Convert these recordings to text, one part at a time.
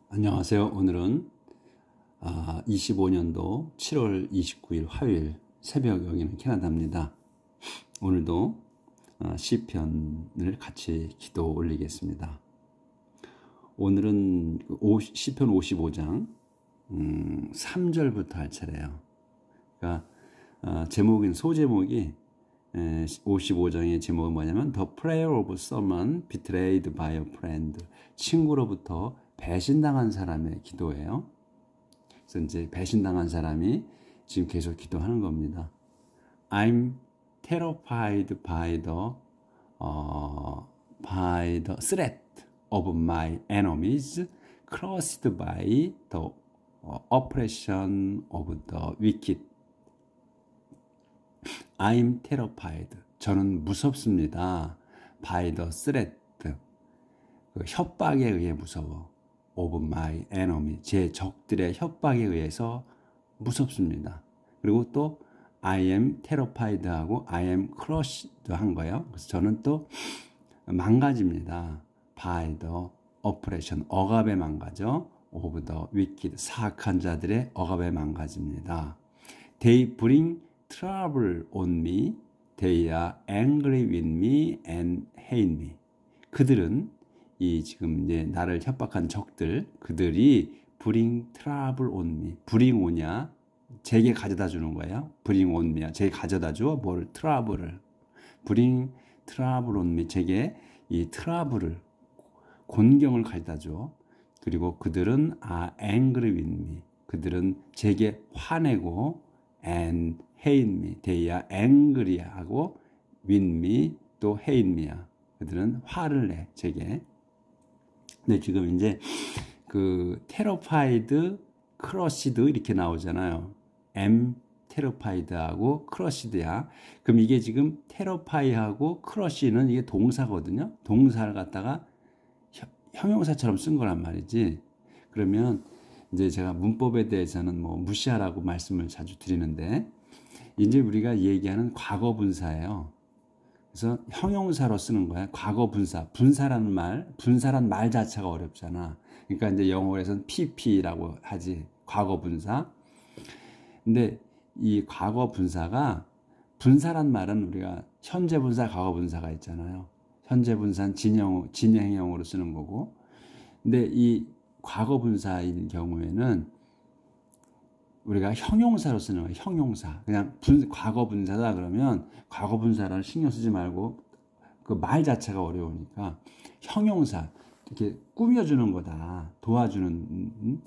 안녕하세요. 오늘은 25년도 7월 29일 화요일 새벽, 여기는 캐나다입니다. 오늘도 시편을 같이 기도 올리겠습니다. 오늘은 시편 55장 3절부터 할 차례예요. 그러니까 소제목이 55장의 제목은 뭐냐면 The Prayer of Someone Betrayed by a Friend, 친구로부터 배신당한 사람의 기도예요. 그래서 이제 배신당한 사람이 지금 계속 기도하는 겁니다. I'm terrified by the threat of my enemies, crushed by the oppression of the wicked. I'm terrified. 저는 무섭습니다. by the threat. 그 협박에 의해 무서워. of my enemy. 제 적들의 협박에 의해서 무섭습니다. 그리고 또 I am terrified 하고 I am crushed 한 거예요. 그래서 저는 또 망가집니다. by the oppression. 억압에 망가져. of the wicked. 사악한 자들의 억압에 망가집니다. They bring trouble on me. They are angry with me and hate me. 그들은 이 지금 이제 나를 협박한 적들, 그들이 bring trouble on me. bring 오냐? 제게 가져다 주는 거예요. bring on me야. 제게 가져다 줘. 뭘? trouble을. bring trouble on me. 제게 이 트러블을, 곤경을 가져다 줘. 그리고 그들은 are angry with me. 그들은 제게 화내고 and hate me. They are angry 하고 with me 또 hate me야. 그들은 화를 내, 제게. 근데 지금 이제 그 terrified, crushed 이렇게 나오잖아요. am terrified하고 crushed야. 그럼 이게 지금 terrify하고 crush는 이게 동사거든요. 동사를 갖다가 형용사처럼 쓴 거란 말이지. 그러면 이제 제가 문법에 대해서는 뭐 무시하라고 말씀을 자주 드리는데, 이제 우리가 얘기하는 과거 분사예요. 그래서 형용사로 쓰는 거야. 과거 분사. 분사란 말 자체가 어렵잖아. 그러니까 이제 영어에서는 pp라고 하지. 과거 분사. 근데 이 과거 분사가, 분사란 말은 우리가 현재 분사, 과거 분사가 있잖아요. 현재 분사는 진행형으로 쓰는 거고. 근데 이 과거 분사인 경우에는 우리가 형용사로 쓰는 거예요. 형용사. 그냥 과거 분사다 그러면 과거 분사를 신경 쓰지 말고, 그 말 자체가 어려우니까 형용사, 이렇게 꾸며주는 거다. 도와주는,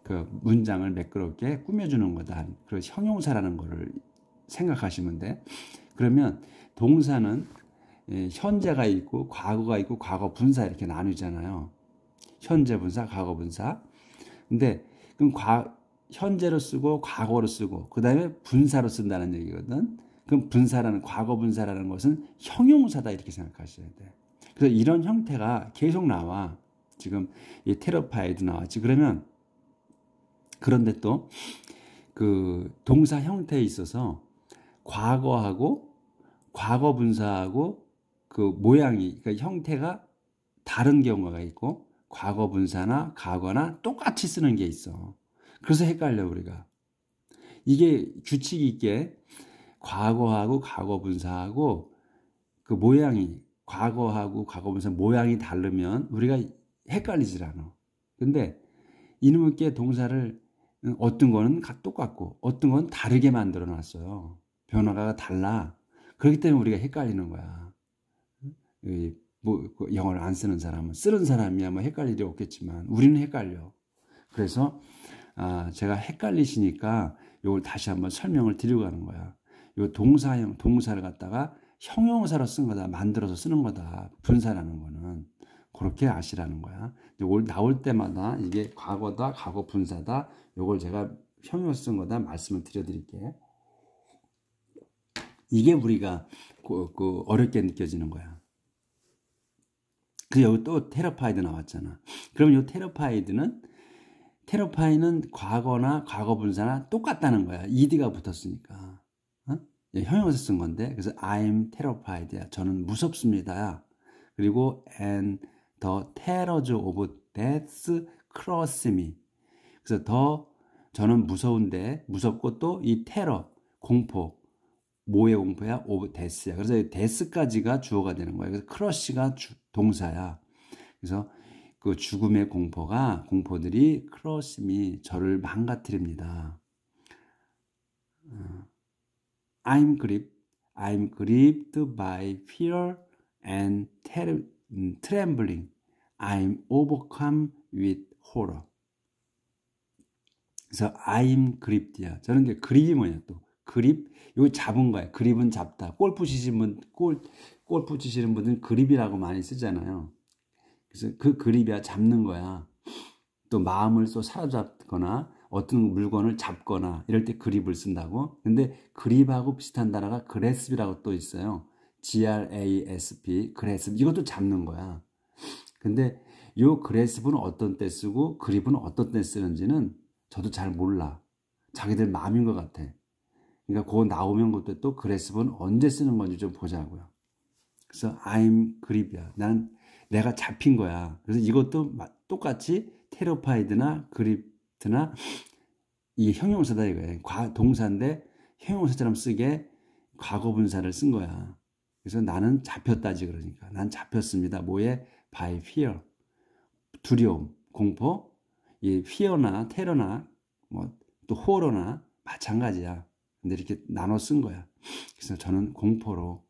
그 문장을 매끄럽게 꾸며주는 거다. 그래서 형용사라는 거를 생각하시면 돼. 그러면 동사는 현재가 있고 과거가 있고 과거 분사 이렇게 나누잖아요. 현재 분사, 과거 분사. 근데 그럼 현재로 쓰고 과거로 쓰고 그 다음에 분사로 쓴다는 얘기거든. 그럼 과거 분사라는 것은 형용사다 이렇게 생각하셔야 돼. 그래서 이런 형태가 계속 나와. 지금 이 terrified 나왔지. 그런데 또 그 동사 형태에 있어서 과거하고 과거 분사하고 그 모양이, 그러니까 형태가 다른 경우가 있고, 과거 분사나 과거나 똑같이 쓰는 게 있어. 그래서 헷갈려 우리가. 이게 규칙이 있게 과거하고 과거 분사하고 그 모양이, 과거하고 과거 분사 모양이 다르면 우리가 헷갈리질 않아. 근데 이놈의 동사를 어떤 거는 똑같고 어떤 건 다르게 만들어 놨어요. 변화가 달라. 그렇기 때문에 우리가 헷갈리는 거야. 영어를 안 쓰는 사람은, 쓰는 사람이야 뭐 헷갈릴 일이 없겠지만 우리는 헷갈려. 그래서 제가 헷갈리시니까 이걸 다시 한번 설명을 드리고 가는 거야. 이 동사를 갖다가 형용사로 쓴 거다. 만들어서 쓰는 거다. 분사라는 거는. 그렇게 아시라는 거야. 나올 때마다 이게 과거다, 과거 분사다. 이걸 제가 형용사 쓴 거다 말씀을 드려드릴게요. 이게 우리가 어렵게 느껴지는 거야. 그리고 여기 또 terrified 나왔잖아. 그럼 이 terrified는 과거나 과거 분사나 똑같다는 거야. ed가 붙었으니까. 형용사 쓴 건데, 그래서 I'm terrified야. 저는 무섭습니다. 그리고 and the terrors of death cross me. 그래서 더 저는 무서운데 무섭고 또 이 테러, 공포, 뭐의 공포야? 오브 데스야. 그래서 데스까지가 주어가 되는 거야. 그래서 크러쉬가 동사야. 그래서 그 죽음의 공포들이 크러쉬 미, 저를 망가뜨립니다. I'm grieved by fear and trembling. I'm overcome with horror. 그래서 I'm grieved야. 저는 이제 그립이 뭐냐 또. 그립, 이거 잡은 거야. 그립은 잡다. 골프 치시는 분들은 그립이라고 많이 쓰잖아요. 그래서 그 그립이야 잡는 거야. 또 마음을 또 사로잡거나 어떤 물건을 잡거나 이럴 때 그립을 쓴다고. 근데 그립하고 비슷한 단어가 그래스비라고 또 있어요. grasp, 그래스비. 이것도 잡는 거야. 근데 요 그래스브는 어떤 때 쓰고 그립은 어떤 때 쓰는지는 저도 잘 몰라. 자기들 마음인 것 같아. 그러니까 그거 나오면 그때 또 그래스브는 언제 쓰는 건지 좀 보자고요. 그래서 I'm grip이야. 난 내가 잡힌 거야. 그래서 이것도 똑같이 terrified나 griped나 이게 형용사다 이거예요. 동사인데 형용사처럼 쓰게 과거 분사를 쓴 거야. 그래서 나는 잡혔다지 그러니까. 난 잡혔습니다. 뭐에? by fear. 두려움, 공포. 이 fear나 terror나 뭐 또 horror나 마찬가지야. 근데 이렇게 나눠 쓴 거야. 그래서 저는 공포로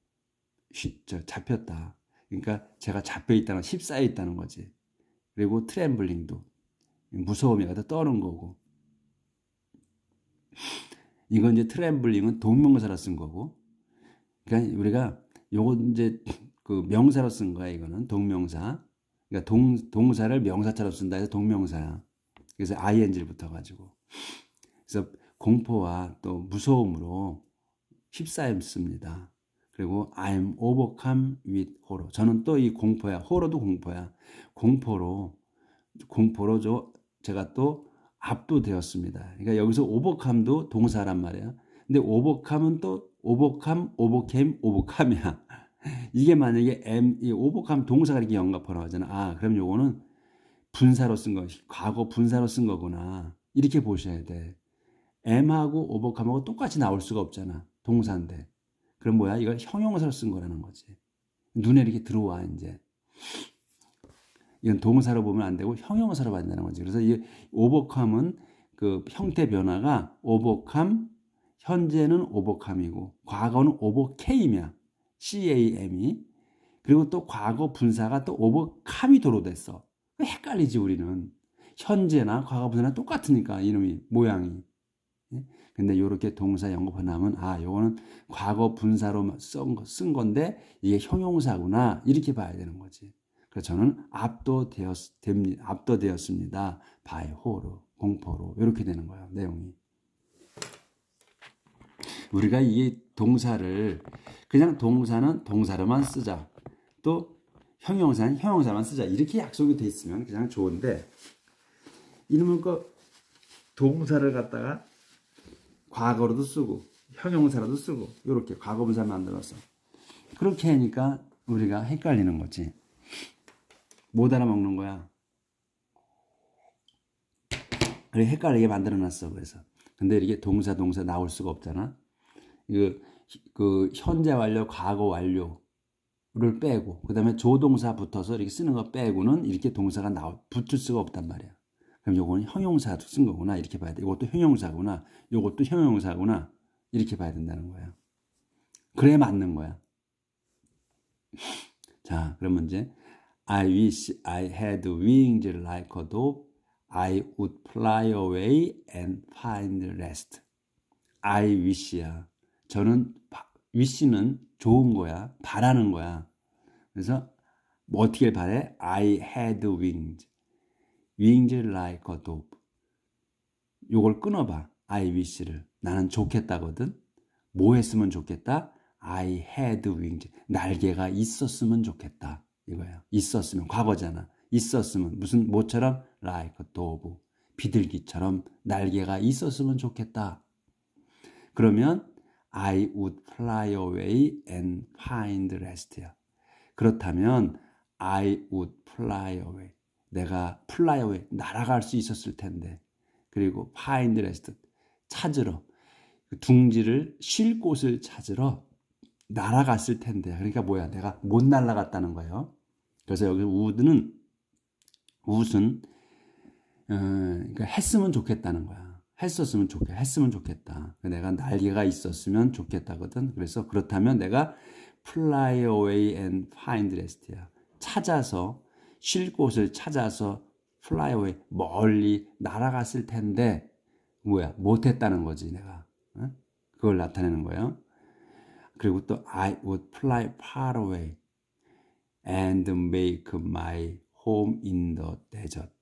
잡혔다. 그러니까 제가 잡혀 있다는, 휩싸여 있다는 거지. 그리고 트렘블링도 무서움이 가다 떠는 거고. 이건 이제 트렘블링은 동명사로 쓴 거고. 그러니까 우리가 요거 이제 그 명사로 쓴 거야. 이거는 동명사. 그러니까 동사를 명사처럼 쓴다 해서 동명사야. 그래서 ing를 붙어가지고. 그래서 공포와 또 무서움으로 휩싸였습니다. 그리고 I'm overcome with horror. 저는 또 이 공포야. horror도 공포야. 공포로 제가 또 압도되었습니다. 그러니까 여기서 overcome도 동사란 말이야. 근데 overcome은 또 overcame이야. 이게 만약에 이 overcome 동사가 이렇게 연관번호 하잖아. 아, 그럼 요거는 분사로 쓴 거, 과거 분사로 쓴 거구나. 이렇게 보셔야 돼. M하고 overcome하고 똑같이 나올 수가 없잖아. 동사인데. 그럼 뭐야? 이걸 형용사로 쓴 거라는 거지. 눈에 이렇게 들어와, 이제. 이건 동사로 보면 안 되고 형용사로 받는다는 거지. 그래서 이 overcome은 그 형태 변화가 overcome, 현재는 overcome이고, 과거는 overcame이야. cam이. 그리고 또 과거 분사가 또 overcome이 도로됐어. 헷갈리지, 우리는. 현재나 과거 분사나 똑같으니까, 이놈이, 모양이. 근데 이렇게 동사 연관하면 아, 요거는 과거 분사로 쓴 건데 이게 형용사구나 이렇게 봐야 되는 거지. 그래서 저는 압도되었습니다. by horror, 공포로 이렇게 되는 거예요. 내용이. 우리가 이 동사를 그냥 동사는 동사로만 쓰자. 또 형용사는 형용사만 쓰자. 이렇게 약속이 돼 있으면 그냥 좋은데 이놈은 그 동사를 갖다가 과거로도 쓰고 형용사로도 쓰고 이렇게 과거분사 만들어서 그렇게 하니까 우리가 헷갈리는 거지. 못 알아먹는 거야. 그래 헷갈리게 만들어놨어. 그래서 근데 이게 동사 나올 수가 없잖아. 그 현재 완료, 과거 완료를 빼고 그 다음에 조동사 붙어서 이렇게 쓰는 거 빼고는 이렇게 동사가 붙을 수가 없단 말이야. 그럼 요거는 형용사 쓴 거구나 이렇게 봐야 돼. 이것도 형용사구나. 요것도 형용사구나. 이렇게 봐야 된다는 거야. 그래야 맞는 거야. 자, 그러면 이제 I wish I had wings like a dove. I would fly away and find rest. I wish야. 저는 wish는 좋은 거야. 바라는 거야. 그래서 뭐 어떻게 바래? I had wings. wings like a dove. 요걸 끊어봐. I wish를. 나는 좋겠다거든. 뭐 했으면 좋겠다? I had wings. 날개가 있었으면 좋겠다. 이거야. 있었으면. 과거잖아. 있었으면. 무슨 뭐처럼? like a dove. 비둘기처럼 날개가 있었으면 좋겠다. 그러면 I would fly away and find rest야. 그렇다면 I would fly away. 내가 fly away, 날아갈 수 있었을 텐데. 그리고 find rest, 찾으러, 둥지를 쉴 곳을 찾으러 날아갔을 텐데. 그러니까 뭐야, 내가 못 날아갔다는 거예요. 그래서 여기 would 그러니까 했으면 좋겠다는 거야. 했으면 좋겠다. 내가 날개가 있었으면 좋겠다거든. 그래서 그렇다면 내가 fly away and find rest야. 찾아서, 쉴 곳을 찾아서 fly away, 멀리 날아갔을 텐데, 뭐야, 못했다는 거지, 내가. 그걸 나타내는 거예요. 그리고 또 I would fly far away and make my home in the desert.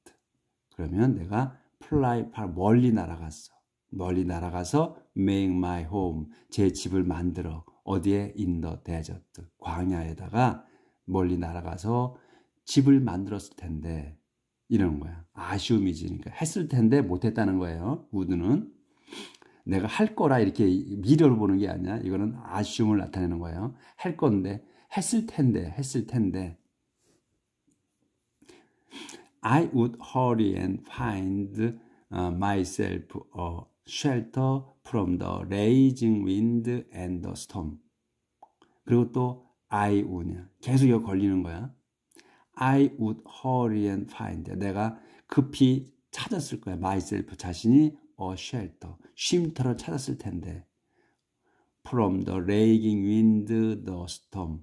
그러면 내가 fly far, 멀리 날아가서 make my home, 제 집을 만들어. 어디에? in the desert, 광야에다가 멀리 날아가서 집을 만들었을 텐데. 이러는 거야. 아쉬움이지. 그러니까 했을 텐데 못했다는 거예요. would는 내가 할 거라 이렇게 미래를 보는 게 아니야. 이거는 아쉬움을 나타내는 거예요. 할 건데, 했을 텐데. I would hurry and find myself a shelter from the raging wind and the storm. 그리고 또 I would냐. 계속 이거 걸리는 거야. I would hurry and find. 내가 급히 찾았을 거야. myself, 자신이 a shelter, 쉼터를 찾았을 텐데. From the raging wind, the storm.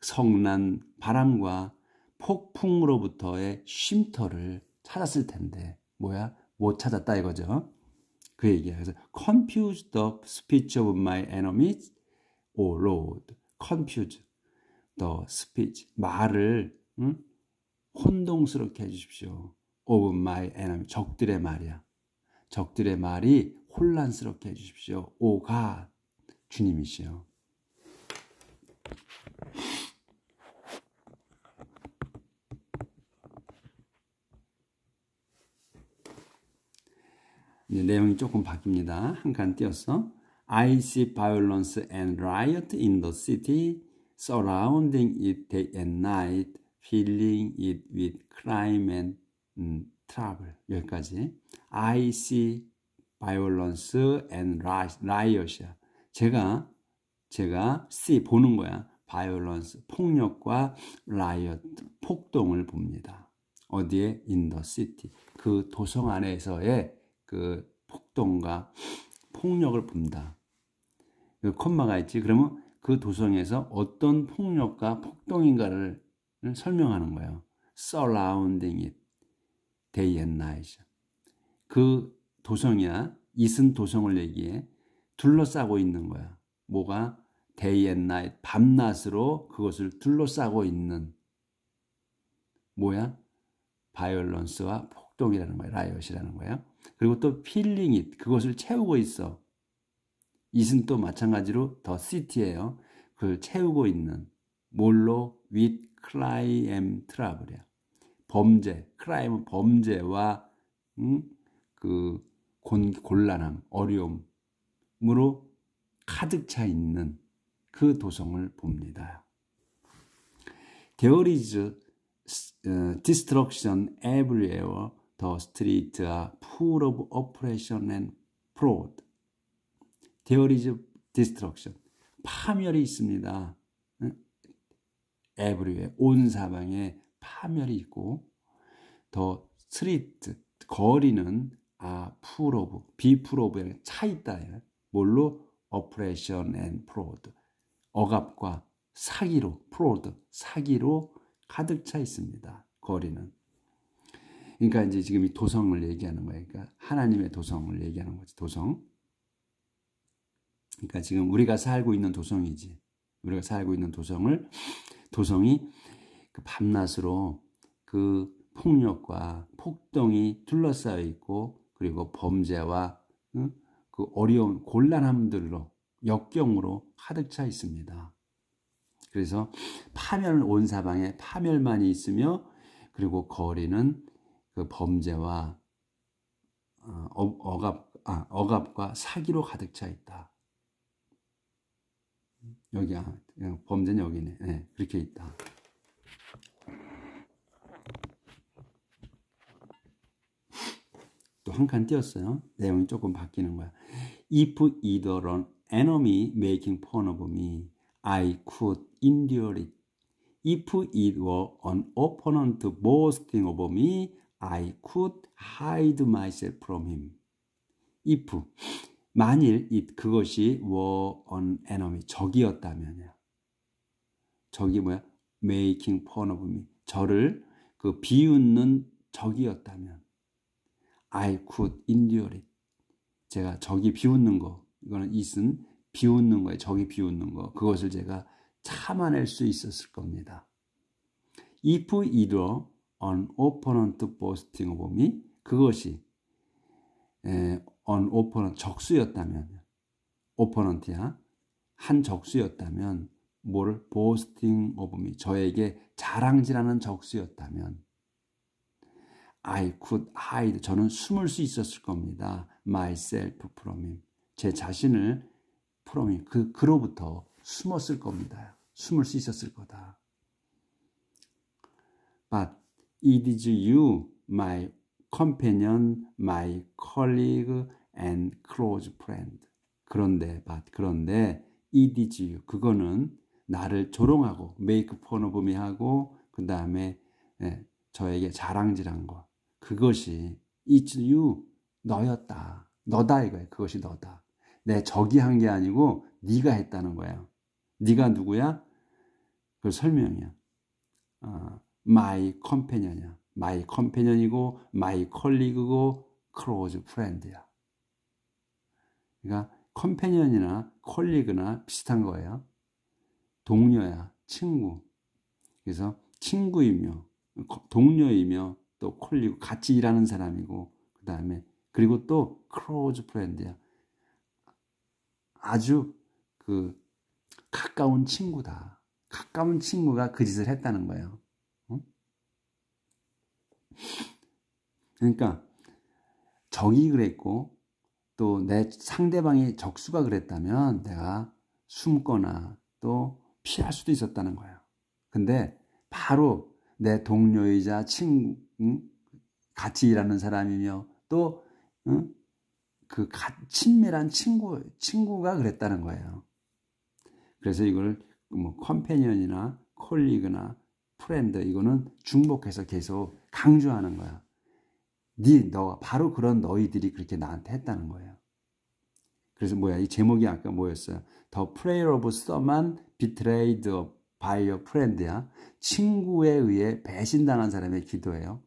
성난 바람과 폭풍으로부터의 쉼터를 찾았을 텐데. 뭐야? 못 찾았다 이거죠. 그 얘기야. 그래서 confuse the speech of my enemies, O Lord. confuse the speech. 말을 혼동스럽게 해주십시오. of my enemy. 적들의 말이야. 적들의 말이 혼란스럽게 해주십시오. O God. 주님이시여. 이제 내용이 조금 바뀝니다. 한 칸 띄었어. I see violence and riot in the city, surrounding it day and night, filling it with crime and trouble. 여기까지. I see violence and riot이야. 제가 see 보는 거야. violence, 폭력과 riot, 폭동을 봅니다. 어디에? in the city. 그 도성 안에서의 그 폭동과 폭력을 본다. 그 콤마가 있지. 그러면 그 도성에서 어떤 폭력과 폭동인가를 설명하는 거예요. surrounding it, day and night. 그 도성이야. 이슨 도성을 얘기해. 둘러싸고 있는 거야. 뭐가? day and night, 밤낮으로 그것을 둘러싸고 있는 뭐야? violence와 폭동이라는 거야. riot이라는 거야. 그리고 또 filling it, 그것을 채우고 있어. it은 또 마찬가지로 the city예요. 그걸 채우고 있는 뭘로? with crime and trouble이야. 범죄, crime은 범죄와 그 곤란함, 어려움으로 가득 차 있는 그 도성을 봅니다. There is destruction everywhere. The streets are full of oppression and fraud. There is destruction. 파멸이 있습니다. everywhere. 온 사방에 파멸이 있고, the street, 거리는 full of, be full of, 차 있다. 뭘로? oppression and fraud. 억압과 사기로, fraud, 사기로 가득 차 있습니다. 거리는. 그러니까 이제 지금 이 도성을 얘기하는 거예요. 그러니까 하나님의 도성을 얘기하는 거지. 도성. 그러니까 지금 우리가 살고 있는 도성이지. 우리가 살고 있는 도성이 그 밤낮으로 그 폭력과 폭동이 둘러싸여 있고, 그리고 범죄와 그 어려운 곤란함들로, 역경으로 가득 차 있습니다. 그래서 파멸, 온 사방에 파멸만이 있으며, 그리고 거리는 그 범죄와 억압과 사기로 가득 차 있다. 여기야, 범죄는 여기네. 네, 그렇게 있다. 또 한 칸 띄었어요. 내용이 조금 바뀌는 거야. If it were an enemy making fun of me, I could endure it. If it were an opponent boasting over me, I could hide myself from him. If, 만일 그것이 were an enemy, 적이었다면요. 적이 뭐야? Making fun of me. 저를 그 비웃는 적이었다면 I could endure it. 제가 적이 비웃는 거, 이거는 it은 비웃는 거예요. 적이 비웃는 거. 그것을 제가 참아낼 수 있었을 겁니다. If it were an opponent boasting over me, 그것이 an opponent, 적수였다면, opponent야, 한 적수였다면, 뭐를 boasting over me, 저에게 자랑질하는 적수였다면, I could hide, 저는 숨을 수 있었을 겁니다. myself from him, 제 자신을 from him, 그로부터 숨었을 겁니다. 숨을 수 있었을 거다. But it is you, my companion, my colleague, and close friend. 그런데 it is you, 그거는 나를 조롱하고 make fun of me 하고 그 다음에 저에게 자랑질한 거, 그것이 it's you, 너였다, 너다 이거예요. 그것이 너다. 내 적이 한 게 아니고 네가 했다는 거예요. 네가 누구야? 그 설명이야. my companion이야. my companion이고 my colleague고 close friend야. 그러니까 companion이나 colleague나 비슷한 거예요. 동료야, 친구. 그래서 친구이며 동료이며 또 colleague, 같이 일하는 사람이고 그 다음에 그리고 또 close friend야. 아주 그 가까운 친구다. 가까운 친구가 그 짓을 했다는 거예요. 그러니까 적이 그랬고 또 내 상대방이 적수가 그랬다면 내가 숨거나 또 피할 수도 있었다는 거예요. 근데 바로 내 동료이자 친구, 같이 일하는 사람이며 또 그 친밀한 친구가 그랬다는 거예요. 그래서 이걸 뭐 컴패니언이나 콜리그나 프렌드, 이거는 중복해서 계속 강조하는 거야. 너 바로 그런 너희들이 그렇게 나한테 했다는 거예요. 그래서 뭐야, 이 제목이 아까 뭐였어요? The prayer of someone betrayed by a friend야. 친구에 의해 배신당한 사람의 기도예요.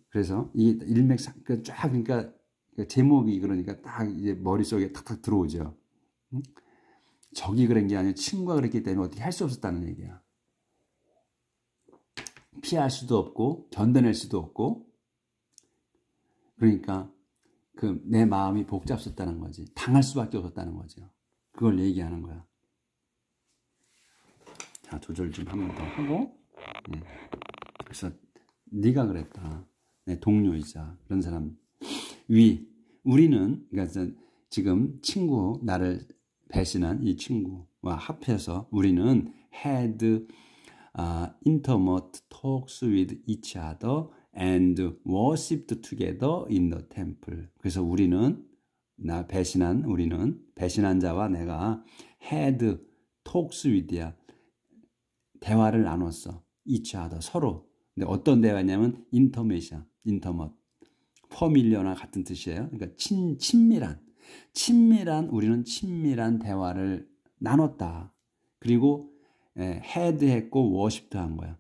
그래서 이 일맥상 쫙, 그러니까 제목이 그러니까 딱 이제 머릿속에 탁탁 들어오죠. 적이 그런 게 아니라 친구가 그랬기 때문에 어떻게 할 수 없었다는 얘기야. 피할 수도 없고 견뎌낼 수도 없고, 그러니까 그 내 마음이 복잡했다는 거지. 당할 수밖에 없었다는 거죠. 그걸 얘기하는 거야. 자, 조절 좀 한 번 더 하고. 그래서 네가 그랬다. 내 동료이자 그런 사람. 우리는, 그러니까 지금 나를 배신한 이 친구와 합해서 우리는 had intimate talks with each other and worshipped together in the temple. 그래서 우리는 배신한 자와 내가 had talks with야. 대화를 나눴어. each other, 서로. 근데 어떤 대화냐면 intimate야. intimate. familiar나 같은 뜻이에요. 그러니까 우리는 친밀한 대화를 나눴다. 그리고 had 했고 worshiped 한 거야.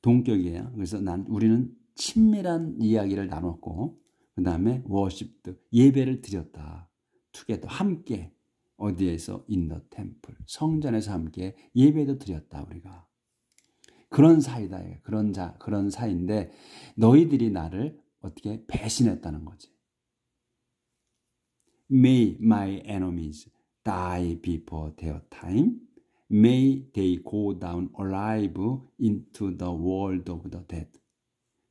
동격이에요. 그래서 우리는 친밀한 이야기를 나눴고 그 다음에 worshiped, 예배를 드렸다. together, 함께. 어디에서? in the temple, 성전에서 함께 예배도 드렸다. 우리가 그런 사이다. 그런 사이인데 너희들이 나를 어떻게 배신했다는 거지. May my enemies die before their time. May they go down alive into the world of the dead.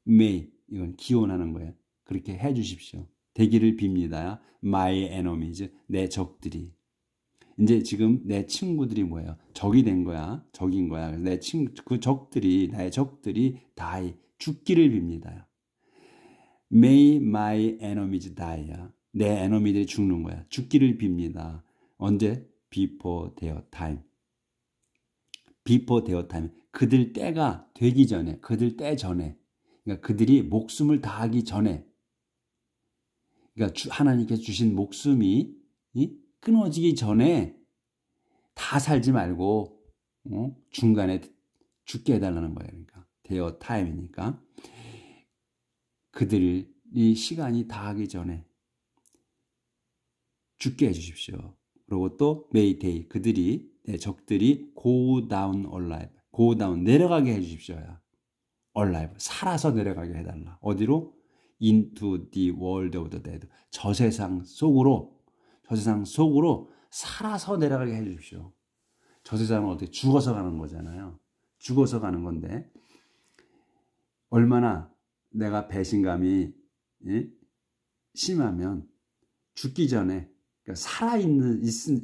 May, 이건 기원하는 거예요. 그렇게 해 주십시오. 되기를 빕니다. My enemies, 내 적들이. 이제 지금 내 친구들이 뭐예요? 적이 된 거야. 적인 거야. 그 적들이, 나의 적들이 die, 죽기를 빕니다. May my enemies die. 내 에너미들이 죽는 거야. 죽기를 빕니다. 언제? Before their time. Before their time. 그들 때가 되기 전에, 그들 때 전에. 그러니까 그들이 목숨을 다하기 전에. 그러니까 하나님께서 주신 목숨이 끊어지기 전에 다 살지 말고 중간에 죽게 해달라는 거예요. 그러니까 their time이니까 그들이 시간이 다하기 전에 죽게 해주십시오. 그리고 또 may they 그들이 내 적들이 go down alive go down 내려가게 해주십시오. alive 살아서 내려가게 해달라. 어디로? into the world of the dead 저 세상 속으로 살아서 내려가게 해주십시오. 저 세상은 어떻게 죽어서 가는 거잖아요. 죽어서 가는 건데 얼마나 내가 배신감이 심하면 죽기 전에 그러니까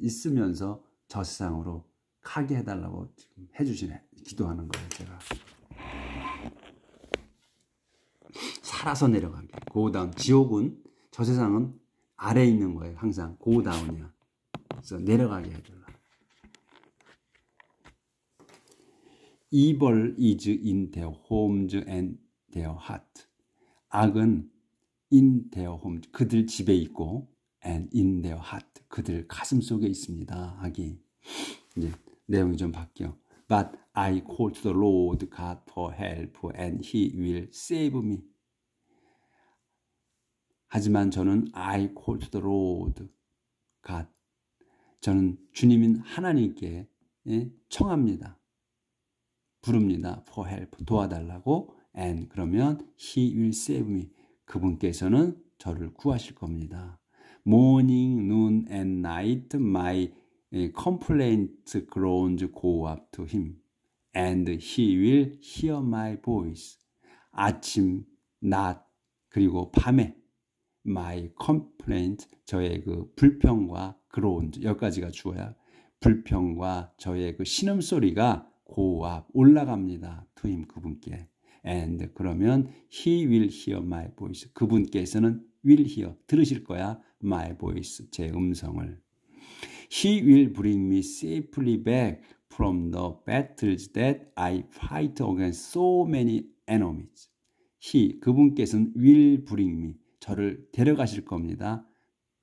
있으면서 저 세상으로 가게 해달라고 지금 해주시네. 기도하는 거예요. 제가 살아서 내려가게. 고다운. 지옥은 저 세상은 아래에 있는 거예요. 항상 고다운이야. 그래서 내려가게 해달라. Evil is in their homes and their heart. 악은 in their homes 그들 집에 있고 and in their heart 그들 가슴 속에 있습니다. 악이. 이제 내용이 좀 바뀌어. But I call to the Lord God for help and He will save me. 하지만 저는 I call to the Lord God. 저는 주님인 하나님께 청합니다. 부릅니다. For help. 도와달라고. And 그러면 He will save me. 그분께서는 저를 구하실 겁니다. Morning, noon and night my complaint groans go up to Him. And He will hear my voice. 아침, 낮, 그리고 밤에 my complaint, 저의 그 불평과 groans, 여기까지가 주어야 불평과 저의 그 신음소리가 go up, 올라갑니다. to Him, 그분께. And 그러면 He will hear my voice. 그분께서는 will hear, 들으실 거야. my voice, 제 음성을. He will bring me safely back from the battles that I fight against so many enemies. He, 그분께서는 will bring me, 저를 데려가실 겁니다.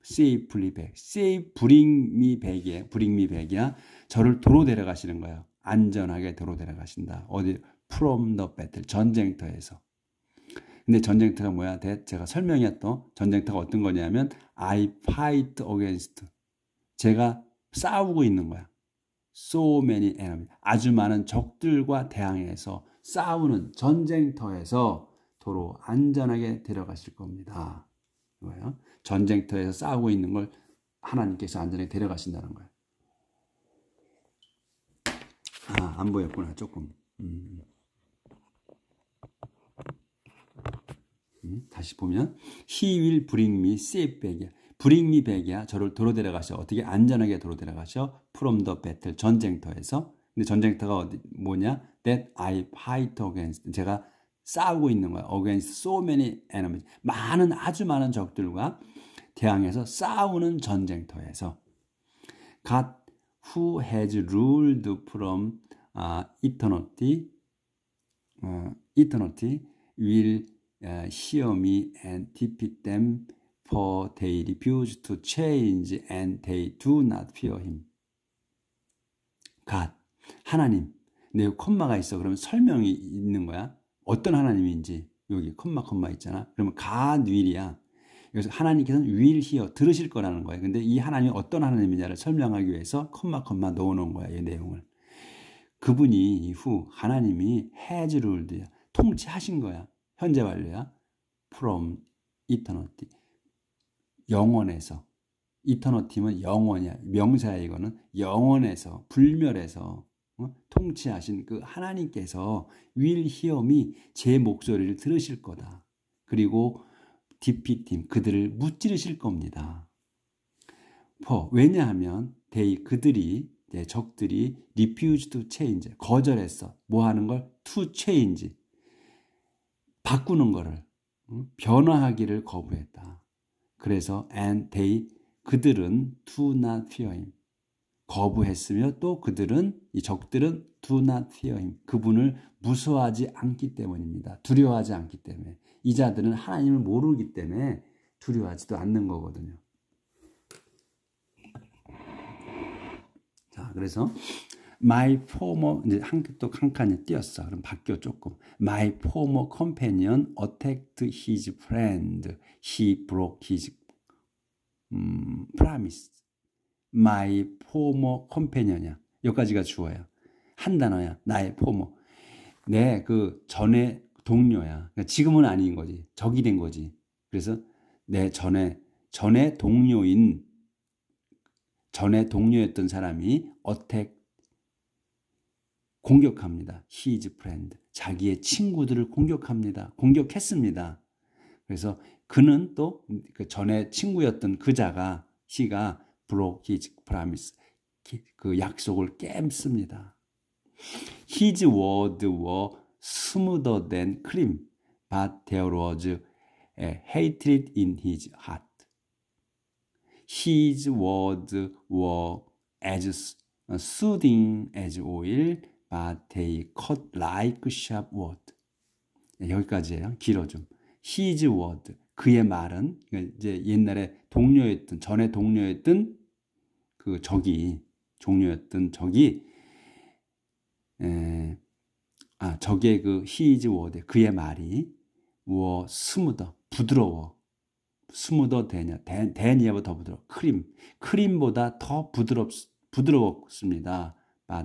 safely back. safe, bring me back이야. bring me back이야. 저를 도로 데려가시는 거예요. 안전하게 도로 데려가신다. 어디? from the battle. 전쟁터에서. 근데 전쟁터가 뭐야? 제가 설명했던 전쟁터가 어떤 거냐면 I fight against. 제가 싸우고 있는 거야. So many enemies. 아주 많은 적들과 대항해서 싸우는 전쟁터에서 도로 안전하게 데려가실 겁니다. 이거예요. 전쟁터에서 싸우고 있는 걸 하나님께서 안전하게 데려가신다는 거예요. 아, 안 보였구나, 조금. 다시 보면 He will bring me safe back이야. bring me back이야. 저를 도로 데려가셔. 어떻게 안전하게 도로 데려가셔? from the battle. 전쟁터에서. 근데 전쟁터가 뭐냐? that I fight against. 제가 싸우고 있는 거야. against so many enemies. 아주 많은 적들과 대항해서 싸우는 전쟁터에서. God who has ruled from eternity will hear me and defeat them, for they refuse to change and they do not fear him. God, 하나님. 내 콤마가 있어. 그러면 설명이 있는 거야. 어떤 하나님인지 여기 콤마 있잖아. 그러면 God will이야. 그래서 하나님께서는 will hear, 들으실 거라는 거예요. 근데 이 하나님이 어떤 하나님이냐를 설명하기 위해서 콤마 넣어놓은 거야. 이 내용을. 그분이 이후 하나님이 has ruled야. 통치하신 거야. 현재 완료야. from eternity. 영원에서. eternity면 영원이야. 명사야 이거는. 영원에서, 불멸에서 통치하신 그 하나님께서 will hear me, 제 목소리를 들으실 거다. 그리고 defeat him, 그들을 무찌르실 겁니다. 왜냐하면 그들이 내 적들이 refuse to change, 거절했어. 뭐 하는 걸? to change, 바꾸는 거를. 변화하기를 거부했다. 그래서 and they 그들은 do not fear him. 거부했으며 또 그들은 이 적들은 do not fear him. 그분을 무서워하지 않기 때문입니다. 두려워하지 않기 때문에. 이 자들은 하나님을 모르기 때문에 두려워하지도 않는 거거든요. 자, 그래서 my former 이제 한 칸이 띄었어. 그럼 바뀌어 조금. My former companion attacked his friend. He broke his promise. My former companion이야. 여기까지가 주어야. 한 단어야. 나의 former. 내 그 전에 동료야. 그러니까 지금은 아닌 거지. 적이 된 거지. 그래서 내 전에 동료였던 사람이 attack 공격합니다. His friend. 자기의 친구들을 공격합니다. 공격했습니다. 그래서 그는 또 그 전에 친구였던 그자가 he가 broke his promise. 그 약속을 깹습니다. His words were smoother than cream, but there was a hatred in his heart. His words were as soothing as oil, but they cut like sharp wood. 여기까지예요. 길어 좀. His word, 그의 말은 이제 옛날에 전에 동료였던 그 적이 적의 그 his word, 그의 말이 were smoother, 부드러워. 스무더 대니아보다 더 부드러워. 크림보다 더 부드럽습니다.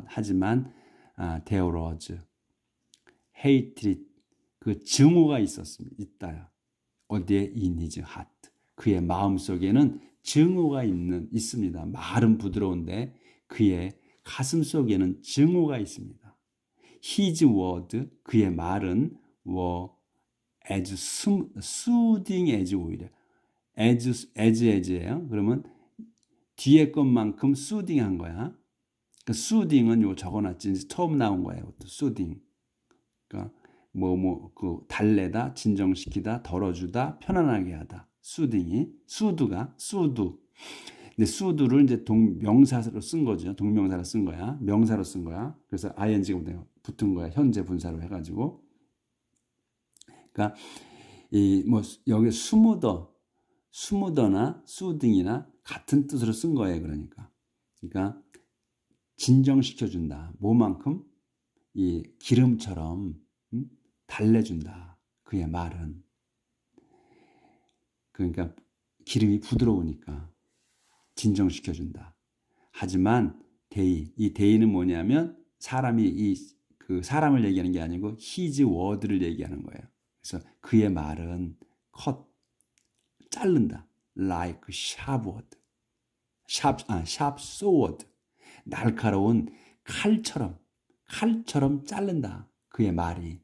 하지만 there was hatred, 그 증오가 있다요. 어디에? in his heart. 그의 마음 속에는 증오가 있습니다. 말은 부드러운데 그의 가슴 속에는 증오가 있습니다. His word, 그의 말은 were as soothing as oil. as예요. 그러면 뒤에 것만큼 soothing한 거야. 그 soothing은 요 적어놨지. 처음 나온 거예요. soothing. 그러니까 그 달래다, 진정시키다, 덜어주다, 편안하게 하다. soothing이 soothe. 근데 soothe를 이제 명사로 쓴 거죠. 동명사로 쓴 거야. 명사로 쓴 거야. 그래서 ing가 붙은 거야. 현재 분사로 해가지고. 그러니까 여기 스무더나 soothing이나 같은 뜻으로 쓴 거예요. 그러니까 진정시켜준다. 뭐만큼? 이 기름처럼 달래준다. 그의 말은. 그러니까 기름이 부드러우니까 진정시켜준다. 하지만 이 데이는 뭐냐면 그 사람을 얘기하는 게 아니고 his word를 얘기하는 거예요. 그래서 그의 말은 자른다. like sharp word. sharp sword. 날카로운 칼처럼 자른다. 그의 말이.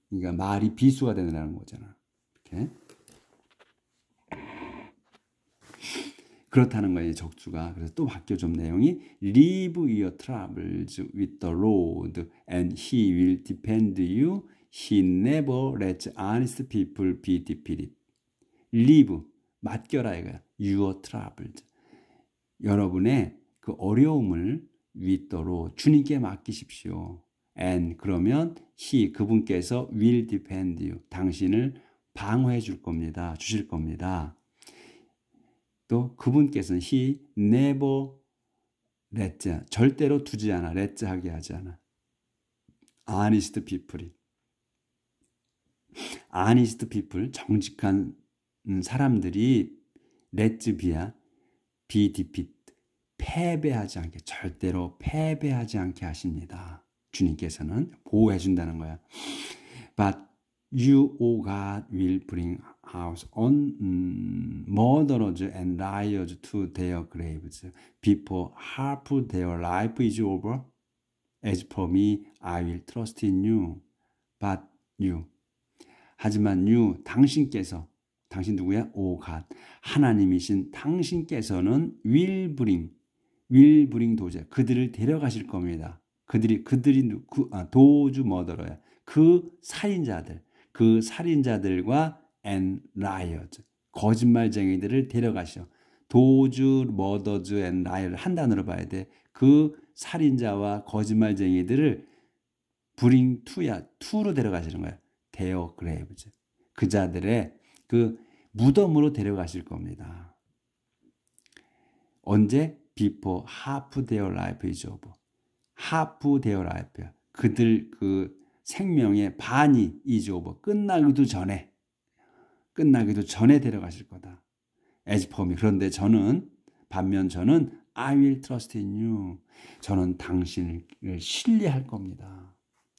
그러니까 말이 비수가 된다는 거잖아. 이렇게. 그렇다는 거예요. 적주가. 그래서 또 바뀌어 좀 내용이 Leave your troubles with the Lord and He will defend you. He never lets honest people be defeated. Leave, 맡겨라 이거야. Your troubles. 여러분의 그 어려움을 with the Lord, 주님께 맡기십시오. And 그러면 그분께서 will defend you. 당신을 방어해 주실 겁니다. 또 그분께서는 he never lets, 절대로 두지 않아. let 하게 하지 않아. honest people, 정직한 사람들이 let be defeated, 절대로 패배하지 않게 하십니다. 주님께서는 보호해 준다는 거야. But you, O God, will bring out on murderers and liars to their graves before half their life is over. As for me, I will trust in you. But you, 하지만 당신 누구야? O God, 하나님이신 당신께서는 will bring 도저, 그들을 데려가실 겁니다. 그들이 도주 머더러야. 그 살인자들, 그 살인자들과 and liars, 거짓말쟁이들을 데려가시오. 도주, 머더즈, 앤 라이어를 한 단어로 봐야 돼. 그 살인자와 거짓말쟁이들을 bring to야, to로 데려가시는 거야. their graves. 그 자들의 그 무덤으로 데려가실 겁니다. 언제? Before half their life is over. half their life야. 그들 그 생명의 반이 is over. 끝나기도 전에 데려가실 거다. As for me. 그런데 반면 저는 I will trust in you. 저는 당신을 신뢰할 겁니다.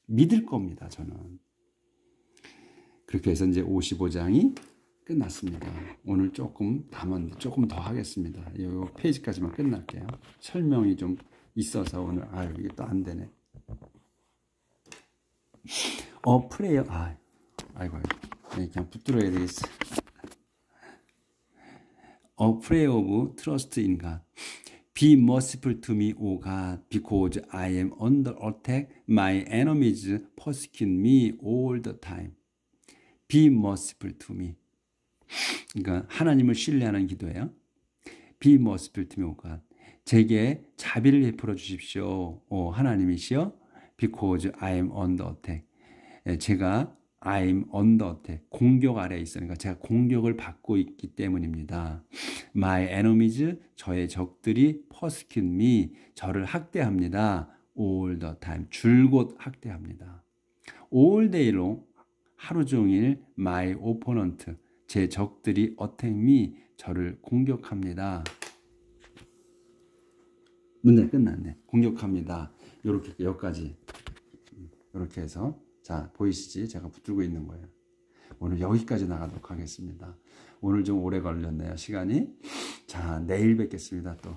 믿을 겁니다. 저는. 그렇게 해서 이제 55장이 끝났습니다. 오늘 조금 담았는데 조금 더 하겠습니다. 이 페이지까지만 끝날게요. 설명이 좀 있어서 오늘 이게 또 안 되네. 프레이어 아이고 그냥 붙들어야 되겠어. prayer of trust in God. Be merciful to me, O God, because I am under attack. My enemies persecute me all the time. Be merciful to me. 그러니까 하나님을 신뢰하는 기도예요. Be merciful to me, O God. 제게 자비를 베풀어 주십시오. 하나님이시여. Because I am under attack. 제가 I am under attack. 공격 아래에 있으니까 제가 공격을 받고 있기 때문입니다. My enemies, 저의 적들이 persecute me, 저를 학대합니다. All the time, 줄곧 학대합니다. All day long, 하루 종일 my opponent, 제 적들이 attack me, 저를 공격합니다. 문제 끝났네. 공격합니다. 요렇게 여기까지. 이렇게 해서 자, 보이시지? 제가 붙들고 있는 거예요. 오늘 여기까지 나가도록 하겠습니다. 오늘 좀 오래 걸렸네요, 시간이. 자, 내일 뵙겠습니다, 또.